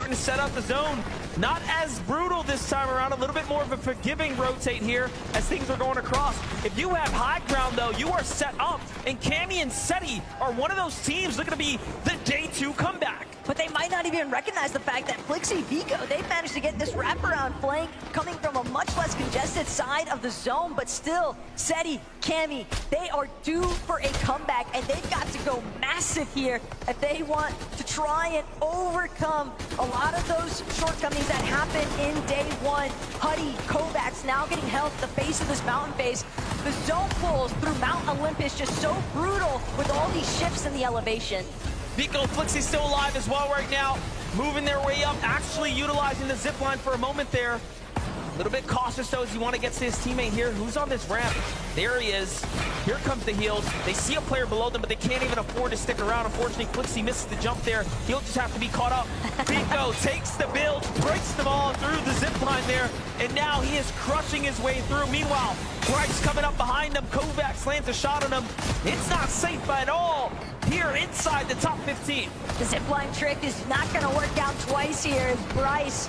starting to set up the zone. Not as brutal this time around, a little bit more of a forgiving rotate here as things are going across. If you have high ground, though, you are set up, and Cammy and Seti are one of those teams looking to be the day 2 comeback. But they might not even recognize the fact that Flixie Vico, they've managed to get this wraparound flank coming from a much less congested side of the zone, but still, Seti, Cammy, they are due for a comeback, and they've got to go massive here if they want to try and overcome a lot of those shortcomings that happened in day 1. Huddy, Kovacs now getting held at the base of this mountain base. The zone pulls through Mount Olympus just so brutal with all these shifts in the elevation. Vico and Flixie still alive as well right now, moving their way up, actually utilizing the zip line for a moment there. A little bit cautious though as you want to get to his teammate here. Who's on this ramp? There he is. Here comes the heals. They see a player below them, but they can't even afford to stick around. Unfortunately, Flixie misses the jump there. He'll just have to be caught up. Vico takes the build, breaks them all through the zip line there, and now he is crushing his way through. Meanwhile, Bryce coming up behind them. Kovacs lands a shot on him. It's not safe at all here inside the top 15. The zipline trick is not going to work out twice here as Bryce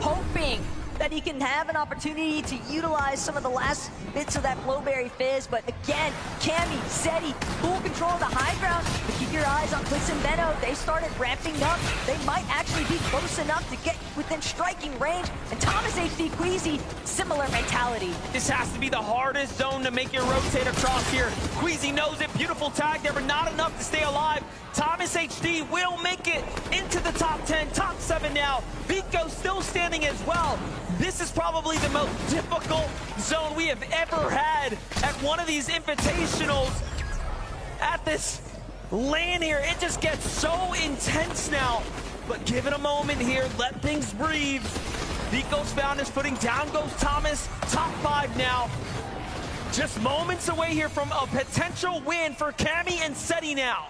hoping that he can have an opportunity to utilize some of the last bits of that Flowberry Fizz, but again, Cammy, Seti, full control of the high ground, but keep your eyes on Blitz and Benno. They started ramping up. They might actually be close enough to get within striking range, and Thomas HD Queasy, similar mentality. This has to be the hardest zone to make your rotate across here. Queasy knows it, beautiful tag there, but not enough to stay alive. Thomas HD will make it into the top 10, top 7 now. Vico still standing as well. This is probably the most difficult zone we have ever had at one of these invitationals. At this lane here, it just gets so intense now. But give it a moment here, let things breathe. Vico's found his footing, down goes Thomas, top 5 now. Just moments away here from a potential win for Cammy and Seti now.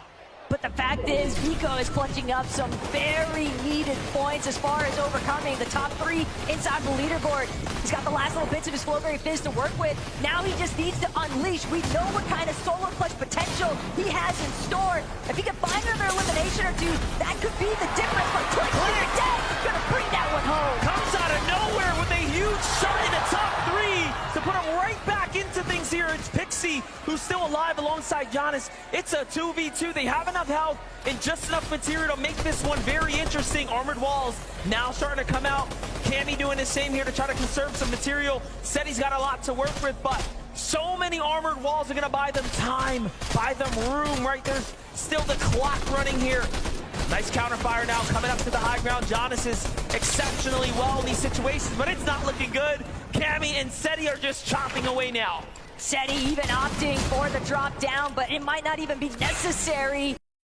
But the fact is, Vico is clutching up some very needed points as far as overcoming the top 3 inside the leaderboard. He's got the last little bits of his Flowberry Fizz to work with. Now he just needs to unleash. We know what kind of solo clutch potential he has in store. If he can find another elimination or 2, that could be the difference. But Clear Dead gonna bring that one home. Comes out of nowhere with a huge shot in the top 3 to put him right back into things here. It's Pixie who's still alive alongside Giannis. It's a 2v2. They have enough health and just enough material to make this one very interesting. Armored walls now starting to come out. Cammy doing the same here to try to conserve some material. Seti's got a lot to work with, but so many armored walls are going to buy them time, buy them room, right? There's still the clock running here. Nice counterfire now coming up to the high ground. Giannis is exceptionally well in these situations, but it's not looking good. Cammy and Seti are just chopping away now. Seti even opting for the drop down, but it might not even be necessary.